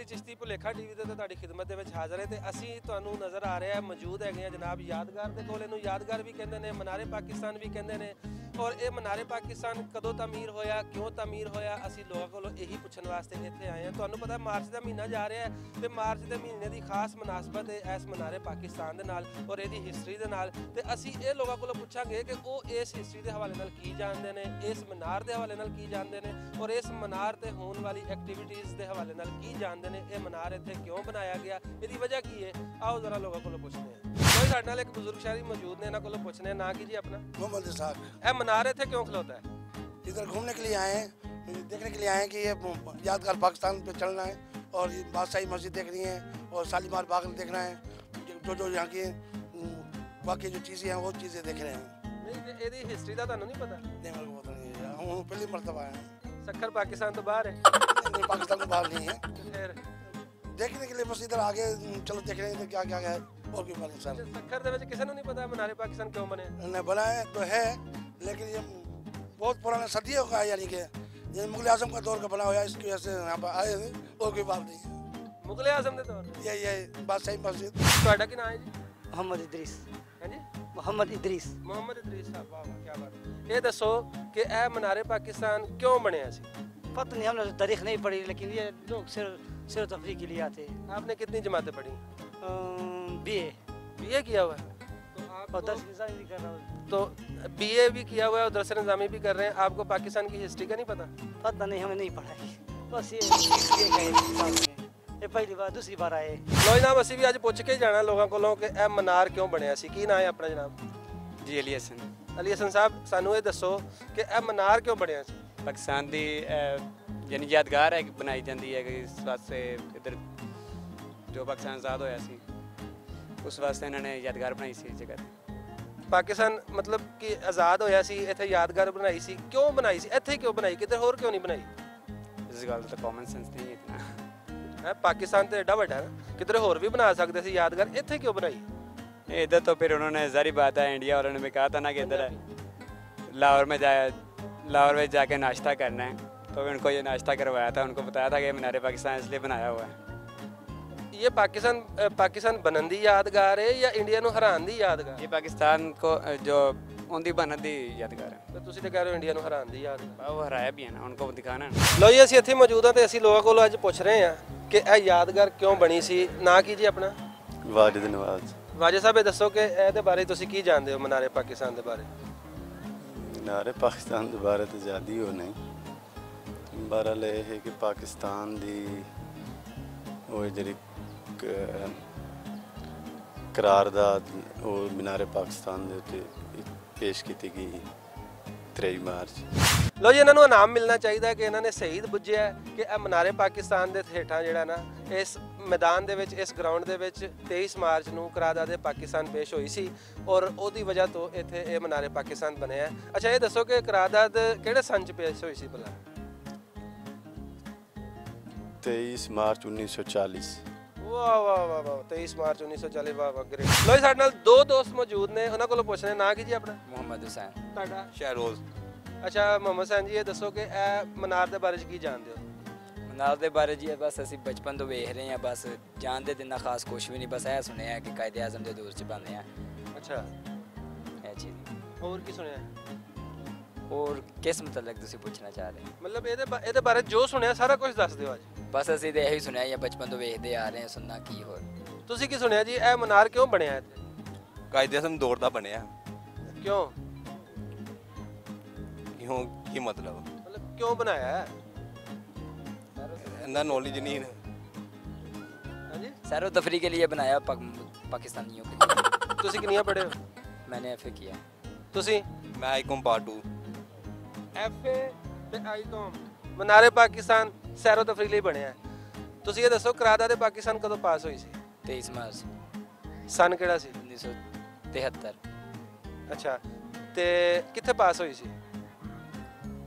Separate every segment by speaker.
Speaker 1: Chishti भुलेखा TV ਤੇ ਤੁਹਾਡੀ ਖਿਦਮਤ ਦੇ ਵਿੱਚ ਹਾਜ਼ਰ ਹੈ ਤੇ ਅਸੀਂ ਤੁਹਾਨੂੰ ਨਜ਼ਰ ਆ ਰਿਹਾ ਮੌਜੂਦ ਹੈਗੇ ਆ ਜਨਾਬ ਯਾਦਗਾਰ ਦੇ ਕੋਲ। ਇਹਨੂੰ ਯਾਦਗਾਰ ਵੀ ਕਹਿੰਦੇ ਨੇ, ਮਨਾਰੇ ਪਾਕਿਸਤਾਨ ਵੀ ਕਹਿੰਦੇ ਨੇ। ਔਰ ਇਹ ਮਨਾਰੇ ਪਾਕਿਸਤਾਨ ਕਦੋਂ ਤਾਮੀਰ ਹੋਇਆ, ਕਿਉਂ ਤਾਮੀਰ ਹੋਇਆ, ਅਸੀਂ ਲੋਕਾਂ ਕੋਲੋਂ ਇਹੀ ਪੁੱਛਣ ਵਾਸਤੇ ਇੱਥੇ ਆਏ ਹਾਂ। ਤੁਹਾਨੂੰ ਪਤਾ ਮਾਰਚ ਦਾ ਮਹੀਨਾ ਜਾ ਰਿਹਾ ਹੈ ਤੇ ਮਾਰਚ ਦੇ ਮਹੀਨੇ ਦੀ ਖਾਸ ਮੁਨਾਸਬਤ ਹੈ ਇਸ ਮਨਾਰੇ ਪਾਕਿਸਤਾਨ ਦੇ ਨਾਲ ਔਰ ਇਹਦੀ ਹਿਸਟਰੀ ਦੇ ਨਾਲ। ਤੇ ਅਸੀਂ ਇਹ ਲੋਕਾਂ ਕੋਲੋਂ ਪੁੱਛਾਂਗੇ ਕਿ ਉਹ ਇਸ ਹਿਸਟਰੀ ਦੇ ਹਵਾਲੇ ਨਾਲ ਕੀ ਜਾਣਦੇ ਨੇ, ਇਸ ਮਨਾਰ ਦੇ ਹਵਾਲੇ ਨਾਲ ਕੀ ਜਾਣਦੇ ਨੇ ਔਰ ਇਸ ਮਨਾਰ ਤੇ ਹੋਣ ਵਾਲੀ ਐਕਟੀਵਿਟੀਜ਼ ਦੇ ਹਵਾਲੇ ਨਾਲ ਕੀ ਜਾਣਦੇ ਨੇ। ਇਹ ਮਨਾਰ ਇੱਥੇ ਕਿਉਂ ਬਣਾਇਆ ਗਿਆ, ਇਹਦੀ ਵਜ੍ਹਾ ਕੀ ਹੈ, आओ जरा लोगों को पूछते हैं। कोई साडे नाल एक बुजुर्ग शहरी मौजूद ने, इन्हां कोलों पूछने ना की जी अपना
Speaker 2: मोहम्मद इसाक।
Speaker 1: ए मनार इत्थे क्यों खलोता है?
Speaker 2: इधर घूमने के लिए आए हैं, देखने के लिए आए हैं कि ये यादगार पाकिस्तान पे चलना है और ये बादशाही मस्जिद देखनी है और शालीमार बाग देखना है। जो यहाँ की बाकी जो चीज़ें हैं वो चीज़ें देख रहे हैं।
Speaker 1: नहीं ਇਹਦੀ ਹਿਸਟਰੀ ਦਾ ਤੁਹਾਨੂੰ ਨਹੀਂ पता?
Speaker 2: नहीं मेरे को पता नहीं है, हम पहली मरतबा आए हैं।
Speaker 1: सखर पाकिस्तान तो बाहर है?
Speaker 2: नहीं, पाकिस्तान के बाहर नहीं है।
Speaker 1: फिर
Speaker 2: देखने के लिए बस इधर आगे चलो देख रहे हैं क्या क्या है और भी मालूम सर।
Speaker 1: सखर ਦੇ ਵਿੱਚ ਕਿਸੇ ਨੂੰ ਨਹੀਂ ਪਤਾ ਮਨਾਰੇ ਪਾਕਿस्तान क्यों बने?
Speaker 2: नहीं बनाए तो है लेकिन ये बहुत पुराना सदियों का है, यानी कि ये मुगल आजम का दौर का बना हुआ है, इसकी वजह से यहाँ पर आए थे और कोई बात नहीं है।
Speaker 1: मुगल आजम ਦੇ ਦੌਰ?
Speaker 2: ये बादशाही मस्जिद।
Speaker 1: ਤੁਹਾਡਾ ਕੀ ਨਾਮ ਹੈ ਜੀ?
Speaker 3: मोहम्मद इदरीस।
Speaker 1: ਹਾਂਜੀ
Speaker 3: मोहम्मद इदरीस।
Speaker 1: ਮੁਹੰਮਦ ਇਦਰੀਸ ਸਾਹਿਬ, ਵਾਹ ਵਾਹ ਕੀ ਬਾਤ ਹੈ। ਇਹ ਦੱਸੋ ਕਿ ਇਹ ਮਨਾਰੇ ਪਾਕਿस्तान ਕਿਉਂ ਬਣਿਆ ਸੀ?
Speaker 3: पता नहीं, हमने तो तारीख नहीं पढ़ी, लेकिन ये लोग सिर तफरी के लिए आते हैं।
Speaker 1: आपने कितनी जमातें पढ़ी?
Speaker 3: बीए
Speaker 1: बीए किया हुआ है तो
Speaker 3: और
Speaker 1: आपको
Speaker 3: 10 भी कर रहा हूँ।
Speaker 1: तो बीए भी किया हुआ है और दरअसल निज़ामी भी कर रहे हैं, आपको पाकिस्तान की हिस्ट्री का नहीं पता?
Speaker 3: पता नहीं, हमें नहीं पढ़ाई, बस ये कहे ये पहली बार दूसरी बार आए।
Speaker 1: लो जनाब ਅਸੀਂ ਵੀ ਅੱਜ ਪੁੱਛ ਕੇ ਜਾਣਾ ਲੋਕਾਂ ਕੋਲੋਂ ਕਿ ਇਹ ਮਨਾਰ ਕਿਉਂ ਬਣਿਆ ਸੀ। ਕੀ ਨਾਂ ਹੈ ਆਪਣਾ ਜਨਾਬ?
Speaker 4: ਜੀ ਅਲੀ ਹਸਨ।
Speaker 1: ਅਲੀ ਹਸਨ ਸਾਹਿਬ, ਸਾਨੂੰ ਇਹ ਦੱਸੋ ਕਿ ਇਹ ਮਨਾਰ ਕਿਉਂ ਬਣਿਆ ਸੀ?
Speaker 4: ਪਾਕਿਸਤਾਨ ਦੀ ਯਾਨੀ ਯਾਦਗਾਰ ਹੈ ਬਣਾਈ ਜਾਂਦੀ ਹੈ ਕਿ ਇਸ ਵਾਸਤੇ ਇੱਧਰ ਜੋ ਪਾਕਿਸਤਾਨ ਆਜ਼ਾਦ ਹੋਇਆ ਸੀ ਉਸ ਵਾਸਤੇ ਇਹਨਾਂ ਨੇ ਯਾਦਗਾਰ ਬਣਾਈ ਸੀ ਇਸ ਜਗ੍ਹਾ ਤੇ।
Speaker 1: ਪਾਕਿਸਤਾਨ ਮਤਲਬ ਕਿ ਆਜ਼ਾਦ ਹੋਇਆ ਸੀ, ਇੱਥੇ ਯਾਦਗਾਰ ਬਣਾਈ ਸੀ। ਕਿਉਂ ਬਣਾਈ ਸੀ, ਇੱਥੇ ਕਿਉਂ ਬਣਾਈ, ਕਿਤੇ ਹੋਰ ਕਿਉਂ ਨਹੀਂ ਬਣਾਈ?
Speaker 4: ਇਸ ਗੱਲ ਦਾ ਕਾਮਨ ਸੈਂਸ ਨਹੀਂ ਇਤਨਾ
Speaker 1: ਹੈ। ਪਾਕਿस्तान ਤੇ ਐਡਾ ਵੱਡਾ ਹੈ, ਕਿਧਰੇ ਹੋਰ ਵੀ ਬਣਾ ਸਕਦੇ ਸੀ ਯਾਦਗਾਰ, ਇੱਥੇ ਕਿਉਂ ਬਣਾਈ?
Speaker 4: इधर तो फिर उन्होंने ज़ाहिर बात है इंडिया वालों ने कहा था ना कि इधर लाहौर में जाके नाश्ता करना है, तो उनको ये नाश्ता करवाया था, उनको बताया था कि मीनार पाकिस्तान इसलिए बनाया हुआ है।
Speaker 1: ये पाकिस्तान बनन दी यादगार है या इंडिया ਨੂੰ ਹਰਾਉਣ ਦੀ ਯਾਦਗਾਰ?
Speaker 4: ये पाकिस्तान को जो उनकी बनत दी यादगार है।
Speaker 1: ਤੇ ਤੁਸੀਂ ਤਾਂ ਕਹਿ ਰਹੇ ਹੋ ਇੰਡੀਆ ਨੂੰ ਹਰਾਉਣ ਦੀ ਯਾਦਗਾਰ।
Speaker 4: वो हराया भी है ना, उनको दिखाना है।
Speaker 1: ਲੋ ਜੀ ਅਸੀਂ ਇੱਥੇ ਮੌਜੂਦ ਹਾਂ ਤੇ ਅਸੀਂ ਲੋਕਾਂ ਕੋਲੋਂ ਅੱਜ ਪੁੱਛ ਰਹੇ ਹਾਂ ਕਿ ਇਹ ਯਾਦਗਾਰ ਕਿਉਂ ਬਣੀ ਸੀ। ਨਾਂ ਕੀ ਜੀ ਆਪਣਾ?
Speaker 5: ਵਾਜਿਦ ਨਵਾਜ਼।
Speaker 1: ਵਾਜਿਦ ਸਾਹਿਬ, ਇਹ ਦੱਸੋ ਕਿ ਇਹਦੇ ਬਾਰੇ ਤੁਸੀਂ ਕੀ ਜਾਣਦੇ ਹੋ, ਮਨਾਰੇ ਪਾਕਿस्तान ਦੇ ਬਾਰੇ?
Speaker 5: ਮਨਾਰੇ ਪਾਕਿस्तान ਦੇ ਬਾਰੇ ਤਾਂ ਜ਼ਿਆਦਾ ਹੋ ਨਹੀਂ। ਬਹਰਹਾਲ ਇਹ ਹੈ ਕਿ ਪਾਕਿस्तान ਦੀ ਉਹ ਜਿਹੜੀ ਕਰਾਰਦਾਦ ਉਹ ਮਨਾਰੇ ਪਾਕਿस्तान ਦੇ ਉੱਤੇ ਪੇਸ਼ ਕੀਤੀ ਗਈ 23 ਮਾਰਚ।
Speaker 1: ਲੋ ਜੀ, ਇਹਨਾਂ ਨੂੰ ਇਨਾਮ ਮਿਲਣਾ ਚਾਹੀਦਾ ਕਿ ਇਹਨਾਂ ਨੇ ਸਹੀਦ ਬੁੱਝਿਆ ਕਿ ਇਹ ਮਨਾਰੇ ਪਾਕਿस्तान ਦੇ ਹੇਠਾਂ ਜਿਹੜਾ ਨਾ ਇਸ ਮੈਦਾਨ ਦੇ ਵਿੱਚ, ਇਸ ਗਰਾਊਂਡ ਦੇ ਵਿੱਚ 23 ਮਾਰਚ ਨੂੰ ਕਰਾਰਦਾਦ ਪਾਕਿस्तान ਪੇਸ਼ ਹੋਈ ਸੀ ਔਰ ਉਹਦੀ ਵਜ੍ਹਾ ਤੋਂ ਇੱਥੇ ਇਹ ਮਨਾਰੇ ਪਾਕਿस्तान ਬਣਿਆ। ਅੱਛਾ, ਇਹ ਦੱਸੋ ਕਿ ਕਰਾਰਦਾਦ ਕਿਹੜੇ ਸੰਨ 'ਚ ਪੇਸ਼ ਹੋਈ ਸੀ ਭਲਾ?
Speaker 5: 23 ਮਾਰਚ 1940।
Speaker 1: ਵਾਹ ਵਾਹ ਵਾਹ ਵਾਹ, 23 ਮਾਰਚ 1940। ਵਾਹ ਵਾਹ, ਗ੍ਰੇਟ। ਲੋ ਜੀ, ਸਾਡੇ ਨਾਲ ਦੋ ਦੋਸਤ ਮੌਜੂਦ ਨੇ, ਉਹਨਾਂ ਕੋਲੋਂ ਪੁੱਛਣੇ ਨਾਂ ਕੀ ਜੀ ਆਪਣਾ?
Speaker 4: मोहम्मद हुसैन।
Speaker 1: ਤੁਹਾਡਾ?
Speaker 4: शहरोज।
Speaker 1: ਅੱਛਾ ਮੁਹੰਮਦ ਹਸਨ ਜੀ, ਇਹ ਦੱਸੋ ਕਿ ਇਹ ਮਨਾਰ ਦੇ ਬਾਰੇ 'ਚ ਕੀ ਜਾਣਦੇ ਹੋ?
Speaker 6: ਮਨਾਰ ਦੇ ਬਾਰੇ ਜੀ ਬਸ ਅਸੀਂ ਬਚਪਨ ਤੋਂ ਵੇਖ ਰਹੇ ਹਾਂ, ਬਸ ਜਾਣਦੇ ਤੇ ਇੰਨਾ ਖਾਸ ਕੁਛ ਵੀ ਨਹੀਂ, ਬਸ ਇਹ ਸੁਣਿਆ ਕਿ ਕਾਇਦੇ ਆਜ਼ਮ ਦੇ ਦੌਰ 'ਚ ਬਣਦੇ ਆ
Speaker 1: ਅੱਛਾ,
Speaker 6: ਇਹ ਚੀਜ਼।
Speaker 1: ਹੋਰ ਕੀ ਸੁਣਿਆ?
Speaker 6: ਹੋਰ ਕਿਸ ਮੁਤਲਕ ਤੁਸੀਂ ਪੁੱਛਣਾ ਚਾਹ ਰਹੇ?
Speaker 1: ਮਤਲਬ ਇਹਦੇ ਬਾਰੇ ਜੋ ਸੁਣਿਆ ਸਾਰਾ ਕੁਝ ਦੱਸ ਦਿਓ ਅੱਜ।
Speaker 6: ਬਸ ਅਸੀਂ ਤੇ ਇਹੀ ਸੁਣਿਆ ਜਾਂ ਬਚਪਨ ਤੋਂ ਵੇਖਦੇ ਆ ਰਹੇ ਹਾਂ, ਸੁਣਨਾ ਕੀ। ਹੋਰ
Speaker 1: ਤੁਸੀਂ ਕੀ ਸੁਣਿਆ ਜੀ, ਇਹ ਮਨਾਰ ਕਿਉਂ ਬਣਿਆ ਇੱਥੇ?
Speaker 7: ਕਾਇਦੇ ਆਜ਼ਮ ਦੌਰ ਦਾ ਬਣਿਆ।
Speaker 1: ਕਿਉਂ?
Speaker 7: ਕਿਉਂ, ਕੀ ਮਤਲਬ
Speaker 1: ਕਿਉਂ ਬਣਾਇਆ ਹੈ?
Speaker 7: ਇੰਨਾ ਨੌਲੇਜ ਨਹੀਂ ਹੈ।
Speaker 1: ਹਾਂਜੀ,
Speaker 6: सैरो तफरी के लिए बनाया पाकिस्तानियों के लिए।
Speaker 1: ਤੁਸੀਂ ਕਿੰਨੀਆਂ ਪੜ੍ਹੇ ਹੋ?
Speaker 6: मैंने एफ किया।
Speaker 1: ਤੁਸੀਂ?
Speaker 7: ਮੈਂ ਆਈਕਨ ਪਾਰਟ 2।
Speaker 1: ਐਫਏ ਤੇ ਆਈਕॉम ਮਨਾਰੇ ਪਾਕਿस्तान ਸੈਰੋ ਤਫਰੀ ਲਈ ਬਣਿਆ। ਤੁਸੀਂ ਇਹ ਦੱਸੋ ਕਰਾਰਦਾਦ ਪਾਕਿस्तान ਕਦੋਂ ਪਾਸ ਹੋਈ ਸੀ?
Speaker 6: 23 मार्च
Speaker 1: ਸਨ ਕਿਹੜਾ ਸੀ?
Speaker 6: 1973।
Speaker 1: ਅੱਛਾ, ਤੇ ਕਿੱਥੇ ਪਾਸ ਹੋਈ ਸੀ?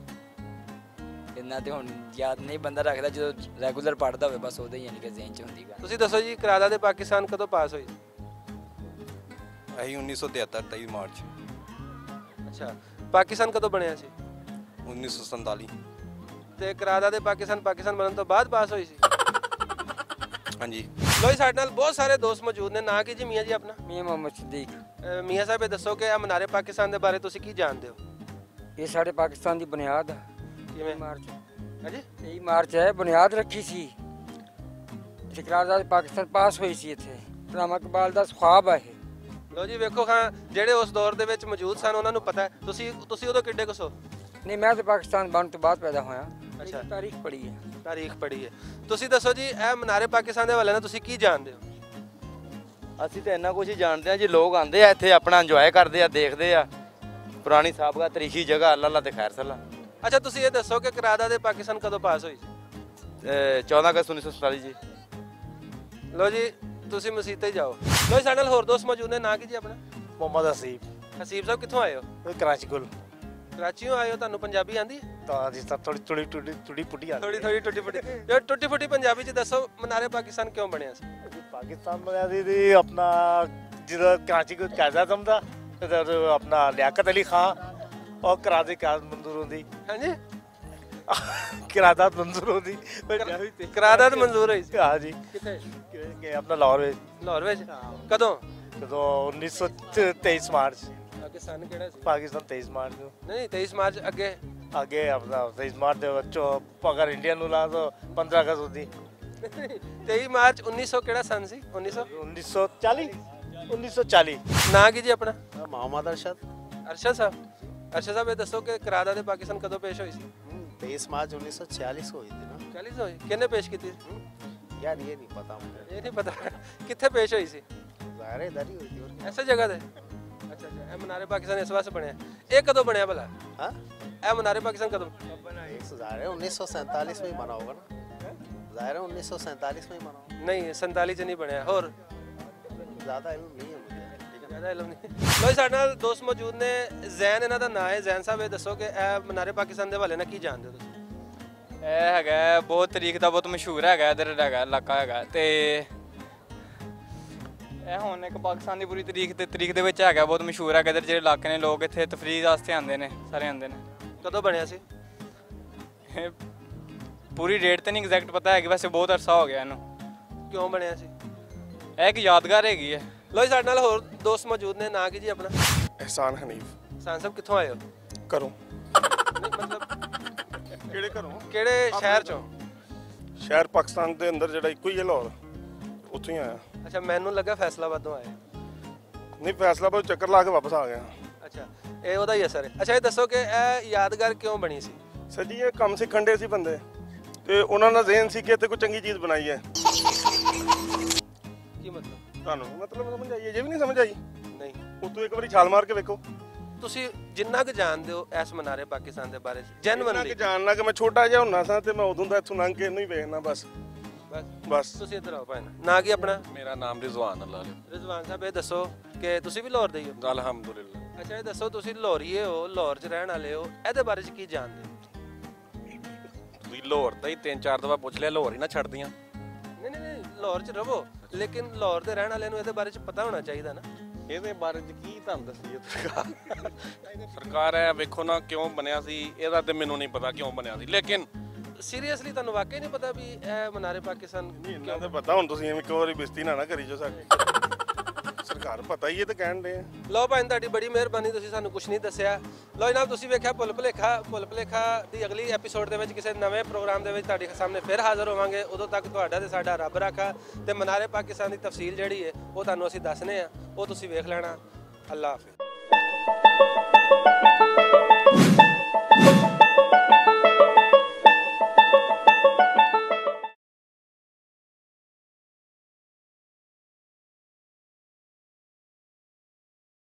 Speaker 6: ਇੰਨਾ ਤੇ ਹੁਣ ਯਾਦ ਨਹੀਂ, ਬੰਦਾ ਰੱਖਦਾ ਜਦੋਂ ਰੈਗੂਲਰ ਪੜ੍ਹਦਾ ਹੋਵੇ ਬਸ ਉਹਦੇ ਹੀ ਯਾਨੀ ਕਿ ਜ਼ਿਹਨ 'ਚ ਹੁੰਦੀ ਗੱਲ।
Speaker 1: ਤੁਸੀਂ ਦੱਸੋ ਜੀ ਕਰਾਰਦਾਦ ਪਾਕਿस्तान ਕਦੋਂ ਪਾਸ ਹੋਈ?
Speaker 7: ਅਸੀਂ 1973 23 ਮਾਰਚ।
Speaker 1: ਅੱਛਾ, ਪਾਕਿस्तान ਕਦੋਂ ਬਣਿਆ ਸੀ?
Speaker 7: 1947।
Speaker 1: ਤੇ ਕਰਾਰਦਾਦ ਪਾਕਿस्तान ਬਣਨ ਤੋਂ ਬਾਅਦ ਪਾਸ ਹੋਈ ਸੀ?
Speaker 7: ਹਾਂਜੀ।
Speaker 1: ਲੋ ਜੀ ਸਾਡੇ ਨਾਲ ਬਹੁਤ ਸਾਰੇ ਦੋਸਤ ਮੌਜੂਦ ਨੇ। ਨਾਂ ਕੀ ਜੀ ਮੀਆਂ ਜੀ ਆਪਣਾ?
Speaker 8: ਮੀਆਂ ਮੁਹੰਮਦ ਸਿੱਦੀਕ।
Speaker 1: ਮੀਆਂ ਸਾਹਿਬ ਇਹ ਦੱਸੋ ਕਿ ਇਹ ਮਨਾਰੇ ਪਾਕਿਸਤਾਨ ਦੇ ਬਾਰੇ ਤੁਸੀਂ ਕੀ ਜਾਣਦੇ ਹੋ?
Speaker 8: ਇਹ ਸਾਡੇ ਪਾਕਿਸਤਾਨ ਦੀ ਬੁਨਿਆਦ ਹੈ।
Speaker 1: ਕਿਵੇਂ?
Speaker 8: ਮਾਰਚ
Speaker 1: ਹਾਂਜੀ
Speaker 8: 23 ਮਾਰਚ ਹੈ, ਬੁਨਿਆਦ ਰੱਖੀ ਸੀ। ਇੱਥੇ ਕਰਾਰਦਾਦ ਪਾਕਿਸਤਾਨ ਪਾਸ ਹੋਈ ਸੀ। ਇੱਥੇ ਰਾਮਾ ਇਕਬਾਲ ਦਾ ख्वाब ਹੈ ਇਹ।
Speaker 1: ਲੋ ਜੀ ਵੇਖੋ ਹਾਂ, ਜਿਹੜੇ ਉਸ ਦੌਰ ਦੇ ਵਿੱਚ ਮੌਜੂਦ ਸਨ ਉਹਨਾਂ ਨੂੰ ਪਤਾ ਹੈ। ਤੁਸੀਂ ਉਦੋਂ ਕਿੱਡੇ ਕੁ ਸੋ?
Speaker 8: ਨਹੀਂ, ਮੈਂ ਤਾਂ ਪਾਕਿਸਤਾਨ ਬਣਨ ਤੋਂ ਬਾਅਦ ਪੈਦਾ ਹੋਇਆ।
Speaker 1: ਅੱਛਾ।
Speaker 8: ਤਾਰੀਖ ਪੜ੍ਹੀ ਹੈ।
Speaker 1: ਤਾਰੀਖ ਪੜ੍ਹੀ ਹੈ। ਤੁਸੀਂ ਦੱਸੋ ਜੀ ਇਹ ਮਨਾਰੇ ਪਾਕਿਸਤਾਨ ਦੇ ਹਵਾਲੇ ਨਾਲ ਤੁਸੀਂ ਕੀ ਜਾਣਦੇ ਹੋ?
Speaker 9: ਅਸੀਂ ਤਾਂ ਇੰਨਾ ਕੁਝ ਹੀ ਜਾਣਦੇ ਹਾਂ ਜੀ। ਲੋਕ ਆਉਂਦੇ ਆ ਇੱਥੇ ਆਪਣਾ ਇੰਜੋਏ ਕਰਦੇ ਆ, ਦੇਖਦੇ ਆ ਪੁਰਾਣੀ ਸਾਬਕਾ ਤਾਰੀਖੀ ਜਗ੍ਹਾ। ਅੱਲਾ ਤੇ ਖੈਰ ਸਲਾ।
Speaker 1: ਅੱਛਾ ਤੁਸੀਂ ਇਹ ਦੱਸੋ ਕਿ ਕਰਾਰਦਾਦ ਪਾਕਿਸਤਾਨ ਕਦੋਂ ਪਾਸ ਹੋਈ ਸੀ?
Speaker 9: 14 ਅਗਸਤ 1947 ਜੀ।
Speaker 1: ਲੋ ਜੀ ਤੁਸੀਂ ਮਸੀਤੇ ਹੀ ਜਾਓ। ਲੋ ਜੀ ਸਾਡੇ ਨਾਲ ਹੋਰ ਦੋਸਤ ਮੌਜੂਦ ਨੇ। ਨਾਂ ਕੀ ਜੀ ਆਪਣਾ?
Speaker 10: मोहम्मद हसीब,
Speaker 1: ਹਸੀਬ ਸਾਹਿਬ ਕਿੱਥੋਂ ਆਏ ਹੋ?
Speaker 10: कराची कोल।
Speaker 1: ਕਰਾਚੀੋਂ ਆਏ ਹੋ। ਤੁਹਾਨੂੰ ਪੰਜਾਬੀ ਆਂਦੀ ਹੈ?
Speaker 10: तो जिस तरह थोड़ी थोड़ी टूटी टूटी पुटी आ
Speaker 1: ਥੋੜੀ ਥੋੜੀ ਟੁੱਟੀ ਫੁੱਟੀ। ਜੋ ਟੁੱਟੀ ਫੁੱਟੀ ਪੰਜਾਬੀ ਚ ਦੱਸੋ ਮਨਾਰੇ ਪਾਕਿਸਤਾਨ ਕਿਉਂ ਬਣਿਆ ਸੀ?
Speaker 10: पाकिस्तान बनया दी अपना जिधर कराची को कायदा आज़म था, इधर अपना लियाकत अली खान और कराची कायद मंजूर होती,
Speaker 1: ਹਾਂਜੀ
Speaker 10: करारदाद मंजूर होती।
Speaker 1: ਕਰਾਰਦਾਦ ਮਨਜ਼ੂਰ ਹੋਈ ਸੀ।
Speaker 10: हाँ जी,
Speaker 1: ਕਿੱਥੇ?
Speaker 10: कि अपना लाहौर में
Speaker 1: ਲਾਹੌਰ ਵਿੱਚ। ਕਦੋਂ?
Speaker 10: तो 1923 मार्च।
Speaker 1: ਅੱਗੇ ਸਨ ਕਿਹੜਾ ਸੀ?
Speaker 10: पाकिस्तान 23 मार्च को।
Speaker 1: ਨਹੀਂ 23 ਮਾਰਚ ਅੱਗੇ।
Speaker 10: आगे अपना 23 मार्च दे बच्चों अगर इंडिया नु ला तो 15 अगस्त होती।
Speaker 1: 23 ਮਾਰਚ 1900 ਕਿਹੜਾ ਸਨ ਸੀ? 1900
Speaker 10: 1940 1940।
Speaker 1: ਨਾਂ ਕੀ ਜੀ ਆਪਣਾ?
Speaker 11: मोहम्मद अरशद।
Speaker 1: ਅਰਸ਼ਦ ਸਾਹਿਬ। ਅਰਸ਼ਦ ਸਾਹਿਬ ਇਹ ਦੱਸੋ ਕਿ ਕਰਾਰਦਾਦ ਪਾਕਿਸਤਾਨ ਕਦੋਂ ਪੇਸ਼ ਹੋਈ ਸੀ?
Speaker 11: 23 मार्च 1946 हुई थी ना
Speaker 1: 40 ਹੋਈ। ਕਿਹਨੇ ਪੇਸ਼ ਕੀਤੀ ਸੀ?
Speaker 11: यार, ये नहीं पता मुझे।
Speaker 1: ਇਹ ਨਹੀਂ ਪਤਾ। ਕਿੱਥੇ ਪੇਸ਼ ਹੋਈ ਸੀ?
Speaker 11: ज़ाहिर है इधर ही हुई थी। और
Speaker 1: ਐਸੇ ਜਗ੍ਹਾ ਤੇ? ਅੱਛਾ ਅੱਛਾ। ਇਹ ਮਨਾਰੇ ਪਾਕਿਸਤਾਨ ਇਸ ਵਾਸਤੇ ਬਣਿਆ। ਇਹ ਕਦੋਂ ਬਣਿਆ ਭਲਾ?
Speaker 11: हाँ,
Speaker 1: ਇਹ ਮਨਾਰੇ ਪਾਕਿਸਤਾਨ ਕਦੋਂ?
Speaker 11: ज़ाहिर है 1947 में ही बना होगा ना। ज़ाहिर है 1947 में ही बना होगा।
Speaker 1: ਨਹੀਂ 47 ਚ ਨਹੀਂ ਬਣਿਆ। ਹੋਰ
Speaker 11: ज़्यादा इल्म नहीं है मुझे, ठीक है।
Speaker 1: ਜ਼ਿਆਦਾ ਇਲਮ ਨਹੀਂ। ਲੋ ਸਾਡੇ ਨਾਲ ਦੋਸਤ ਮੌਜੂਦ ਨੇ। ਜ਼ੈਨ ਇਹਨਾਂ ਦਾ ਨਾਂ ਹੈ। ਜ਼ੈਨ ਸਾਹਿਬ ਇਹ ਦੱਸੋ ਕਿ ਇਹ ਮਨਾਰੇ ਪਾਕਿਸਤਾਨ ਦੇ ਹਵਾਲੇ ਨਾਲ ਕੀ ਜਾਣਦੇ ਹੋ ਤੁਸੀਂ?
Speaker 6: ਇਹ ਹੈਗਾ ਬਹੁਤ ਤਰੀਕ ਦਾ ਬਹੁਤ ਮਸ਼ਹੂਰ ਹੈਗਾ ਇੱਧਰ ਹੈਗਾ ਇਲਾਕਾ ਹੈਗਾ ਤੇ ਇਹ ਹੁਣ ਇੱਕ ਪਾਕਿਸਤਾਨ ਦੀ ਪੂਰੀ ਤਰੀਕ ਦੇ ਵਿੱਚ ਹੈਗਾ ਬਹੁਤ ਮਸ਼ਹੂਰ ਹੈਗਾ। ਇੱਧਰ ਜਿਹੜੇ ਇਲਾਕੇ ਨੇ ਲੋਕ ਇੱਥੇ ਤਫਰੀਹ ਵਾਸਤੇ ਆਉਂਦੇ ਨੇ, ਸਾਰੇ ਆਉਂਦੇ ਨੇ।
Speaker 1: ਕਦੋਂ ਬਣਿਆ ਸੀ?
Speaker 6: ਇਹ ਪੂਰੀ ਡੇਟ ਤੇ ਨਹੀਂ ਐਗਜ਼ੈਕਟ ਪਤਾ ਹੈਗੀ, ਵੈਸੇ ਬਹੁਤ ਅਰਸਾ ਹੋ ਗਿਆ ਇਹਨੂੰ।
Speaker 1: ਕਿਉਂ ਬਣਿਆ ਸੀ?
Speaker 6: ਇਹ ਇੱਕ ਯਾਦਗਾਰ ਹੈਗੀ ਹੈ।
Speaker 1: ਲੋ ਸਾਡੇ ਨਾਲ ਹੋਰ ਦੋਸਤ ਮੌਜੂਦ ਨੇ। ਨਾਂ ਕੀ ਜੀ ਆਪਣਾ?
Speaker 12: एहसान हनीफ।
Speaker 1: ਸਾਨ ਸਾਹਿਬ ਕਿੱਥੋਂ ਆਏ ਹੋ?
Speaker 12: करो
Speaker 1: ਨਹੀਂ ਮਤਲਬ
Speaker 12: ਕਿਹੜੇ ਘਰੋਂ?
Speaker 1: ਕਿਹੜੇ ਸ਼ਹਿਰ ਚੋਂ?
Speaker 12: ਸ਼ਹਿਰ ਪਾਕਿਸਤਾਨ ਦੇ ਅੰਦਰ ਜਿਹੜਾ ਇੱਕੋ ਹੀ ਹੈ ਲਾਹੌਰ, ਉੱਥੋਂ ਹੀ ਆਇਆ।
Speaker 1: ਅੱਛਾ ਮੈਨੂੰ ਲੱਗਾ ਫੈਸਲਾਬਾਦੋਂ ਆਏ।
Speaker 12: ਨਹੀਂ, ਫੈਸਲਾਬਾਦ ਚੱਕਰ ਲਾ ਕੇ ਵਾਪਸ ਆ ਗਿਆ।
Speaker 1: ਅੱਛਾ ਇਹ ਉਹਦਾ ਹੀ ਅਸਰ ਹੈ। ਅੱਛਾ ਇਹ ਦੱਸੋ ਕਿ ਇਹ ਯਾਦਗਾਰ ਕਿਉਂ ਬਣੀ ਸੀ?
Speaker 12: ਸਰ ਜੀ ਇਹ ਕੰਮ ਸਿੱਖਣ ਦੇ ਸੀ ਬੰਦੇ ਤੇ ਉਹਨਾਂ ਦਾ ਜ਼ਿਹਨ ਸੀ ਕਿ ਇੱਥੇ ਕੋਈ ਚੰਗੀ ਚੀਜ਼ ਬਣਾਈ ਹੈ।
Speaker 1: ਕੀ ਮਤਲਬ?
Speaker 12: ਤੁਹਾਨੂੰ ਮਤਲਬ ਸਮਝ ਆਈ ਹੈ? ਜੇ ਵੀ ਨਹੀਂ ਸਮਝ ਆਈ
Speaker 1: ਨਹੀਂ।
Speaker 12: ਉਤੋਂ ਇੱਕ ਵਾਰੀ ਛਾਲ ਮਾਰ ਕੇ ਵੇਖੋ।
Speaker 1: ਤੁਸੀਂ ਜਿੰਨਾ ਕੁ ਜਾਣਦੇ ਹੋ ਇਸ ਮਨਾਰੇ ਪਾਕਿਸਤਾਨ ਦੇ ਬਾਰੇ
Speaker 12: ਇੰਨਾ
Speaker 1: ਜੈਨੂਇਨਲੀ।
Speaker 12: ਕਿ ਜਾਣਨਾ ਕਿ ਮੈਂ ਛੋਟਾ ਜਿਹਾ ਹੁੰਨਾ ਸਾਂ ਤੇ ਮੈਂ ਉਦੋਂ ਦਾ ਇੱਥੋਂ ਲੰਘ ਕੇ ਇਹਨੂੰ ਹੀ ਵੇਖਣਾ ਬਸ। ਬਸ
Speaker 1: ਤੁਸੀਂ ਇੱਧਰ ਆਓ ਭਾਈ। ਨਾਂ ਕੀ ਆਪਣਾ?
Speaker 7: ਮੇਰਾ ਨਾਮ ਰਿਜ਼ਵਾਨ ਅੱਲਾ
Speaker 1: ਰਿਜ਼ਵਾਨ ਸਾਹਿਬ ਇਹ ਦੱਸੋ ਕਿ ਤੁਸੀਂ ਵੀ ਲਾਹੌਰ ਦੇ ਹੀ ਹੋ?
Speaker 7: ਅਲਹਮਦੁਲਿਲਾ।
Speaker 1: ਅੱਛਾ ਇਹ ਦੱਸੋ ਤੁਸੀਂ ਲਾਹੌਰੀਏ ਹੋ, ਲਾਹੌਰ 'ਚ ਰਹਿਣ ਵਾਲੇ ਹੋ, ਇਹਦੇ ਬਾਰੇ 'ਚ ਕੀ ਜਾਣਦੇ ਹੋ?
Speaker 7: ਤੁਸੀਂ ਲਾਹੌਰ ਦਾ ਹੀ 3-4 ਦਫਾ ਪੁੱਛ ਲਿਆ, ਲਾਹੌਰ ਹੀ ਨਾ ਛੱਡਦੀਆਂ।
Speaker 1: ਨਹੀਂ ਨਹੀਂ ਨਹੀਂ ਲਾਹੌਰ 'ਚ ਰਹੋ, ਲੇਕਿਨ ਲਾਹੌਰ ਦੇ ਰਹਿਣ ਵਾਲਿਆਂ ਨੂੰ ਇਹਦੇ ਬਾਰੇ 'ਚ ਪਤਾ ਹੋਣਾ ਚਾਹੀਦਾ ਨਾ।
Speaker 7: ਇਹਦੇ ਬਾਰੇ 'ਚ ਕੀ ਤੁਹਾਨੂੰ ਦੱਸੀਏ? ਸਰਕਾਰ ਹੈ ਵੇਖੋ ਨਾ ਕਿਉਂ ਬਣਿਆ ਸੀ, ਇਹਦਾ ਤੇ ਮੈਨੂੰ ਨਹੀਂ ਪਤਾ ਕਿਉਂ ਬਣਿਆ ਸੀ। ਲੇਕਿਨ
Speaker 1: ਸੀਰੀਅਸਲੀ ਤੁਹਾਨੂੰ ਵਾਕਈ ਨਹੀਂ ਪਤਾ ਵੀ ਇਹ ਮਨਾਰੇ ਪਾਕਿਸਤਾਨ
Speaker 12: ਇਹਨਾਂ ਦਾ ਪਤਾ। ਹੁਣ ਤੁਸੀਂ ਐਵੇਂ ਕਿਉਂ ਬੇਇੱਜ਼ਤੀ ਨਾ ਕਰੀ ਜੋ ਸਾਡੀ। ਸਰਕਾਰ ਪਤਾ ਹੀ ਹੈ ਤੇ ਕਹਿਣ ਦੇ।
Speaker 1: ਲਓ ਭਾਈ ਤੁਹਾਡੀ ਬੜੀ ਮਿਹਰਬਾਨੀ, ਤੁਸੀਂ ਸਾਨੂੰ ਕੁਝ ਨਹੀਂ ਦੱਸਿਆ। ਲਓ ਜਨਾਬ ਤੁਸੀਂ ਵੇਖਿਆ ਭੁੱਲ ਭੁਲੇਖਾ ਦੀ ਅਗਲੀ ਐਪੀਸੋਡ ਦੇ ਵਿੱਚ ਕਿਸੇ ਨਵੇਂ ਪ੍ਰੋਗਰਾਮ ਦੇ ਵਿੱਚ ਤੁਹਾਡੇ ਸਾਹਮਣੇ ਫਿਰ ਹਾਜ਼ਰ ਹੋਵਾਂਗੇ। ਉਦੋਂ ਤੱਕ ਤੁਹਾਡਾ ਤੇ ਸਾਡਾ ਰੱਬ ਰਾਖਾ। ਤੇ ਮਨਾਰੇ ਪਾਕਿਸਤਾਨ ਦੀ ਤਫਸੀਲ ਜਿਹੜੀ ਹੈ ਉਹ ਤੁਹਾਨੂੰ ਅਸੀਂ ਦੱਸਨੇ ਆ, ਉਹ ਤੁਸੀਂ ਵੇਖ ਲੈਣਾ। ਅੱਲਾ ਹਾਫਿਜ਼।